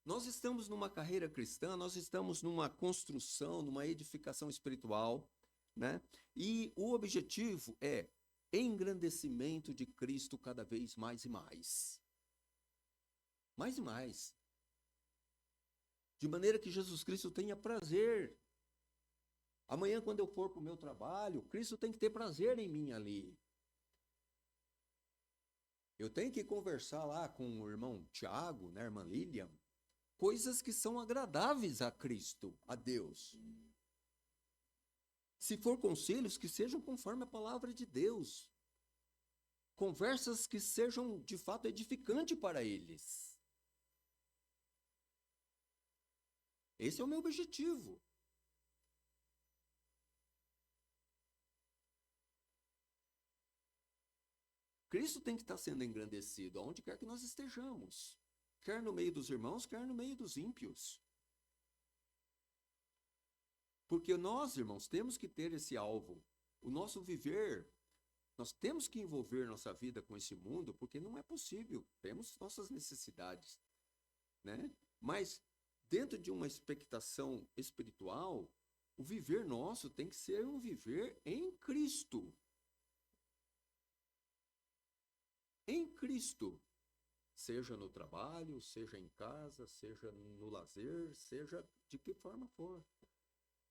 Nós estamos numa carreira cristã, nós estamos numa construção, numa edificação espiritual, né? E o objetivo é engrandecimento de Cristo cada vez mais e mais. Mais e mais. De maneira que Jesus Cristo tenha prazer. Amanhã, quando eu for para o meu trabalho, Cristo tem que ter prazer em mim ali. Eu tenho que conversar lá com o irmão Tiago, né, a irmã Lilian, coisas que são agradáveis a Cristo, a Deus. Se for conselhos, que sejam conforme a palavra de Deus. Conversas que sejam, de fato, edificantes para eles. Esse é o meu objetivo. Cristo tem que estar sendo engrandecido, aonde quer que nós estejamos. Quer no meio dos irmãos, quer no meio dos ímpios. Porque nós, irmãos, temos que ter esse alvo. O nosso viver, nós temos que envolver nossa vida com esse mundo, porque não é possível. Temos nossas necessidades, né? Mas, dentro de uma expectação espiritual, o viver nosso tem que ser um viver em Cristo. Em Cristo. Seja no trabalho, seja em casa, seja no lazer, seja de que forma for.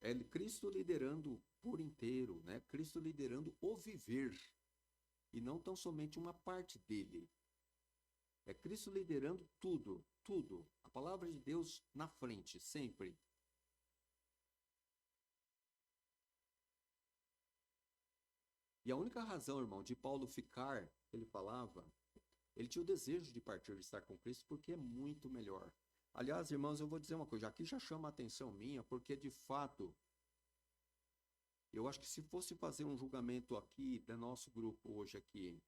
É Cristo liderando por inteiro, né? Cristo liderando o viver. E não tão somente uma parte dele. É Cristo liderando tudo, tudo. A palavra de Deus na frente, sempre. E a única razão, irmão, de Paulo ficar, ele falava, ele tinha o desejo de partir e estar com Cristo porque é muito melhor. Aliás, irmãos, eu vou dizer uma coisa, aqui já chama a atenção minha, porque de fato, eu acho que se fosse fazer um julgamento aqui, do nosso grupo hoje aqui,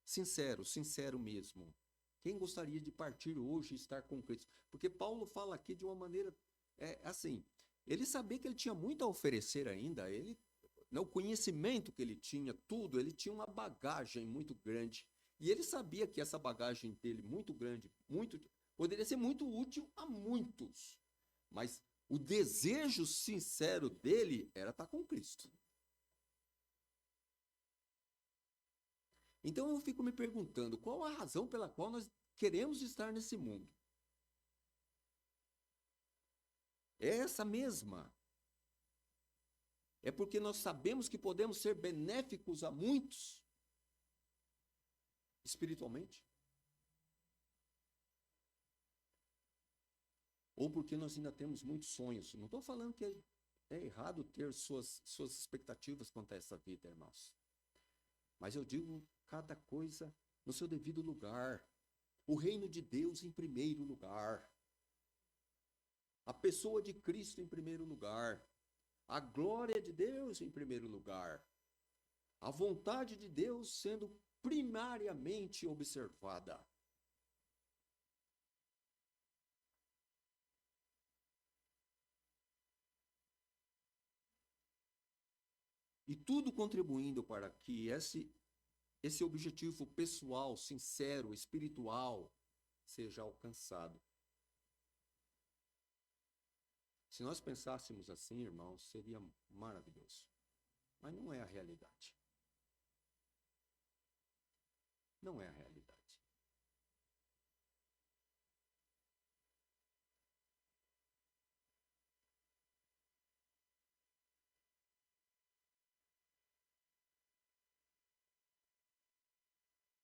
sincero, sincero mesmo, quem gostaria de partir hoje e estar com Cristo? Porque Paulo fala aqui de uma maneira, assim, ele sabia que ele tinha muito a oferecer ainda, ele, né, o conhecimento que ele tinha, tudo, ele tinha uma bagagem muito grande. E ele sabia que essa bagagem dele, muito grande, poderia ser muito útil a muitos. Mas o desejo sincero dele era estar com Cristo. Então eu fico me perguntando, qual a razão pela qual nós queremos estar nesse mundo? É essa mesma. É porque nós sabemos que podemos ser benéficos a muitos espiritualmente? Ou porque nós ainda temos muitos sonhos? Não estou falando que é errado ter suas expectativas quanto a essa vida, irmãos. Mas eu digo cada coisa no seu devido lugar. O reino de Deus em primeiro lugar. A pessoa de Cristo em primeiro lugar. A glória de Deus em primeiro lugar. A vontade de Deus sendo primariamente observada. E tudo contribuindo para que esse objetivo pessoal, sincero, espiritual, seja alcançado. Se nós pensássemos assim, irmãos, seria maravilhoso. Mas não é a realidade. Não é a realidade.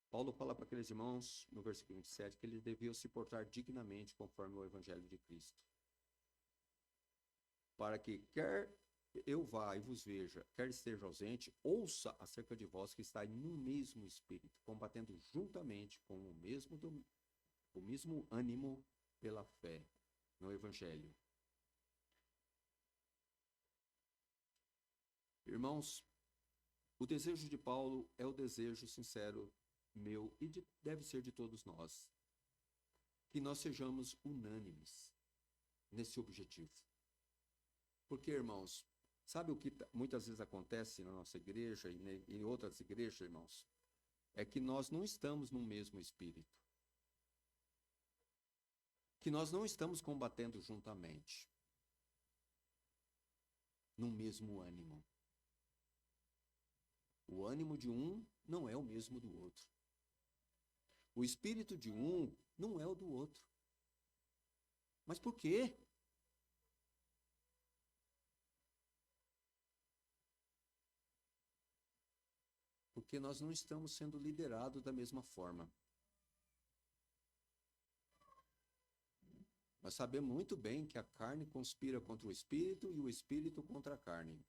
Paulo fala para aqueles irmãos, no versículo 27, que eles deviam se portar dignamente conforme o evangelho de Cristo. Para que quer eu vá e vos veja, quer esteja ausente, ouça acerca de vós que estáis no mesmo espírito, combatendo juntamente com o mesmo ânimo pela fé no evangelho. Irmãos, o desejo de Paulo é o desejo sincero meu e deve ser de todos nós. Que nós sejamos unânimes. nesse objetivo. Porque, irmãos, sabe o que muitas vezes acontece na nossa igreja e em outras igrejas, irmãos? É que nós não estamos no mesmo espírito. Que nós não estamos combatendo juntamente, no mesmo ânimo. O ânimo de um não é o mesmo do outro. O espírito de um não é o do outro. Mas por quê? Porque nós não estamos sendo liderados da mesma forma. Nós sabemos muito bem que a carne conspira contra o espírito e o espírito contra a carne.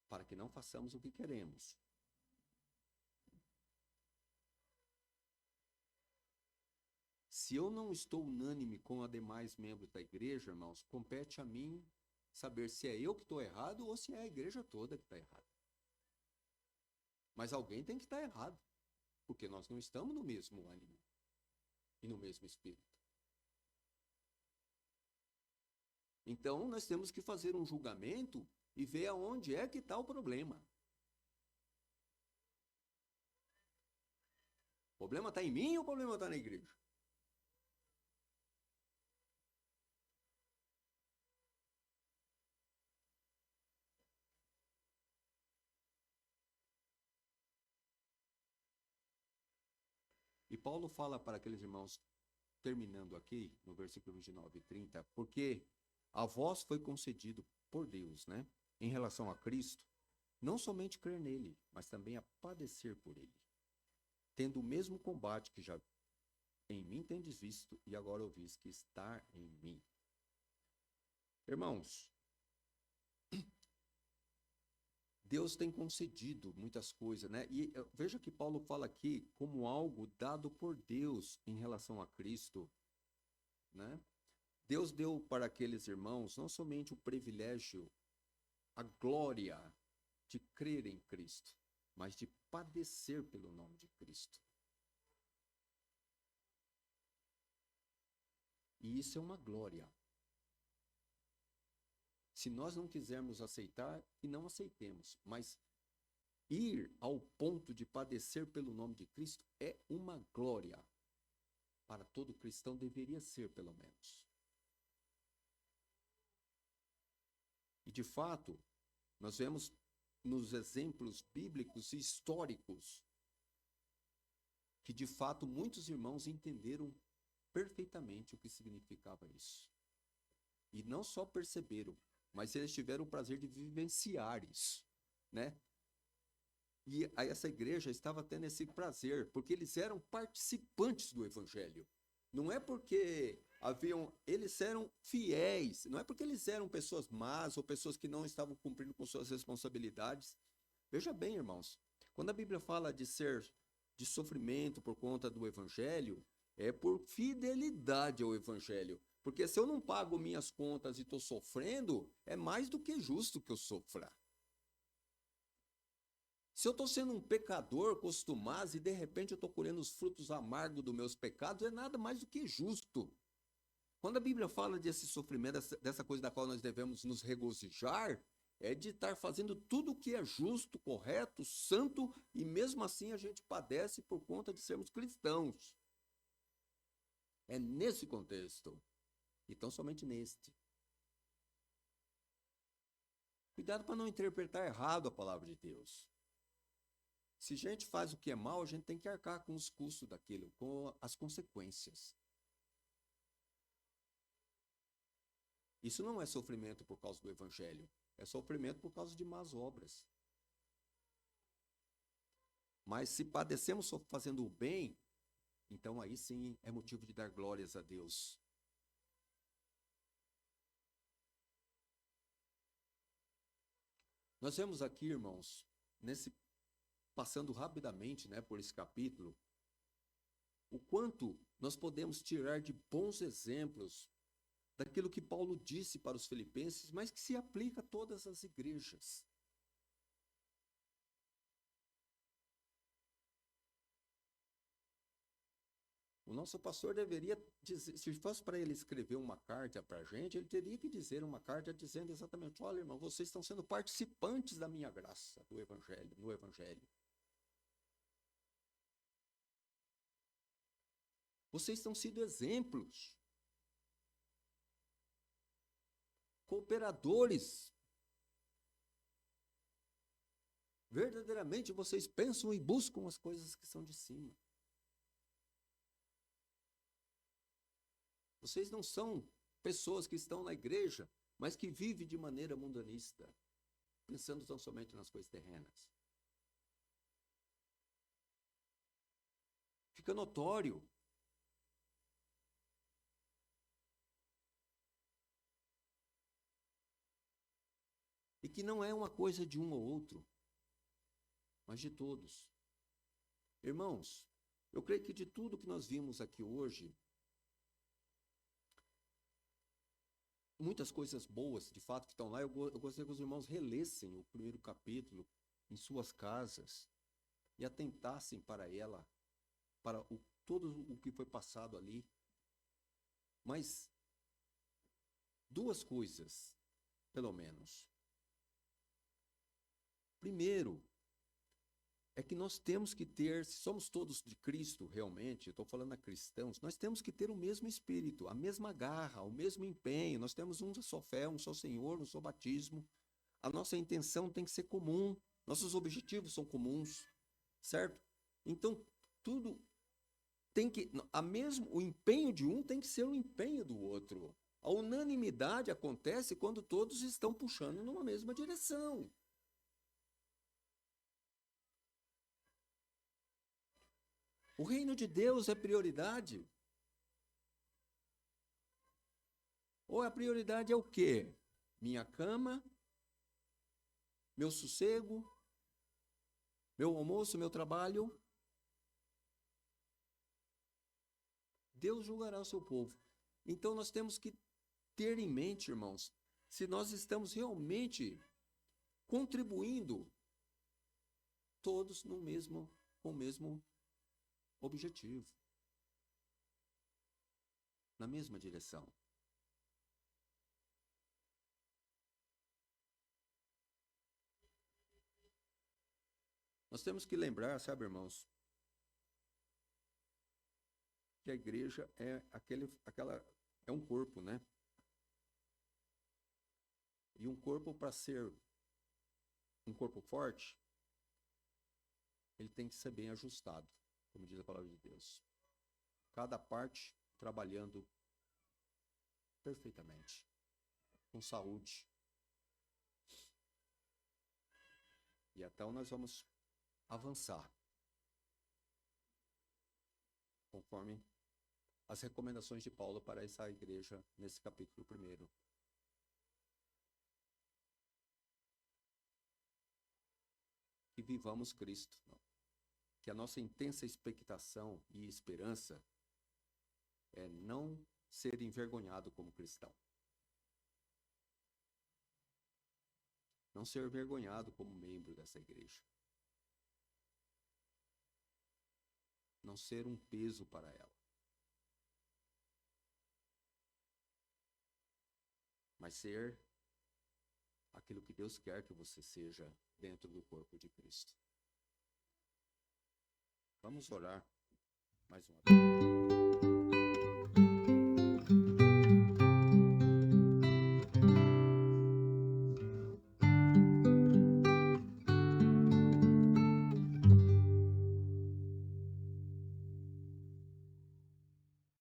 Para que não façamos o que queremos. Se eu não estou unânime com os demais membros da igreja, irmãos, compete a mim saber se é eu que estou errado ou se é a igreja toda que está errada. Mas alguém tem que estar errado, porque nós não estamos no mesmo ânimo e no mesmo espírito. Então, nós temos que fazer um julgamento e ver aonde é que está o problema. O problema está em mim ou o problema está na igreja? E Paulo fala para aqueles irmãos, terminando aqui, no versículo 29 e 30, porque a vós foi concedido por Deus, né, em relação a Cristo, não somente crer nele, mas também a padecer por ele, tendo o mesmo combate que já em mim tendes visto e agora ouvis que está em mim. Irmãos, Deus tem concedido muitas coisas, né? E veja que Paulo fala aqui como algo dado por Deus em relação a Cristo, né? Deus deu para aqueles irmãos não somente o privilégio, a glória de crer em Cristo, mas de padecer pelo nome de Cristo. E isso é uma glória. Se nós não quisermos aceitar, e não aceitemos, mas ir ao ponto de padecer pelo nome de Cristo é uma glória. Para todo cristão deveria ser, pelo menos. E de fato, nós vemos nos exemplos bíblicos e históricos que de fato muitos irmãos entenderam perfeitamente o que significava isso. E não só perceberam, mas eles tiveram o prazer de vivenciar isso, né? E aí essa igreja estava tendo esse prazer, porque eles eram participantes do evangelho. Não é porque eles eram fiéis, não é porque eles eram pessoas más ou pessoas que não estavam cumprindo com suas responsabilidades. Veja bem, irmãos, quando a Bíblia fala de sofrimento por conta do evangelho, é por fidelidade ao evangelho. Porque se eu não pago minhas contas e estou sofrendo, é mais do que justo que eu sofra. Se eu estou sendo um pecador costumado e de repente eu estou colhendo os frutos amargos dos meus pecados, é nada mais do que justo. Quando a Bíblia fala desse sofrimento, dessa coisa da qual nós devemos nos regozijar, é de estar fazendo tudo o que é justo, correto, santo, e mesmo assim a gente padece por conta de sermos cristãos. É nesse contexto. Então, somente neste. Cuidado para não interpretar errado a palavra de Deus. Se a gente faz o que é mal, a gente tem que arcar com os custos daquilo, com as consequências. Isso não é sofrimento por causa do evangelho, é sofrimento por causa de más obras. Mas se padecemos fazendo o bem, então aí sim é motivo de dar glórias a Deus. Nós vemos aqui, irmãos, passando rapidamente, né, por esse capítulo, o quanto nós podemos tirar de bons exemplos daquilo que Paulo disse para os filipenses, mas que se aplica a todas as igrejas. O nosso pastor deveria dizer, se fosse para ele escrever uma carta para a gente, ele teria que dizer uma carta dizendo exatamente: olha, irmão, vocês estão sendo participantes da minha graça, do Evangelho, no Evangelho. Vocês estão sendo exemplos, cooperadores. Verdadeiramente vocês pensam e buscam as coisas que são de cima. Vocês não são pessoas que estão na igreja, mas que vivem de maneira mundanista, pensando tão somente nas coisas terrenas. Fica notório. E que não é uma coisa de um ou outro, mas de todos. Irmãos, eu creio que de tudo que nós vimos aqui hoje, muitas coisas boas, de fato, que estão lá, eu gostaria que os irmãos relessem o primeiro capítulo em suas casas e atentassem para ela, para todo o que foi passado ali. Mas duas coisas, pelo menos. Primeiro, é que nós temos que ter, se somos todos de Cristo realmente, estou falando a cristãos, nós temos que ter o mesmo espírito, a mesma garra, o mesmo empenho. Nós temos uma só fé, um só Senhor, um só batismo. A nossa intenção tem que ser comum, nossos objetivos são comuns, certo? Então, tudo tem que, o empenho de um tem que ser o empenho do outro. A unanimidade acontece quando todos estão puxando numa mesma direção. O reino de Deus é prioridade? Ou a prioridade é o quê? Minha cama, meu sossego, meu almoço, meu trabalho? Deus julgará o seu povo. Então nós temos que ter em mente, irmãos, se nós estamos realmente contribuindo todos com o mesmo objetivo, na mesma direção. Nós temos que lembrar, sabe, irmãos, que a igreja é é um corpo, né? E um corpo, para ser um corpo forte, ele tem que ser bem ajustado, como diz a palavra de Deus. Cada parte trabalhando perfeitamente, com saúde. E então nós vamos avançar, conforme as recomendações de Paulo para essa igreja nesse capítulo 1. Que vivamos Cristo. Que a nossa intensa expectação e esperança é não ser envergonhado como cristão. Não ser envergonhado como membro dessa igreja. Não ser um peso para ela. Mas ser aquilo que Deus quer que você seja dentro do corpo de Cristo. Vamos orar mais uma vez.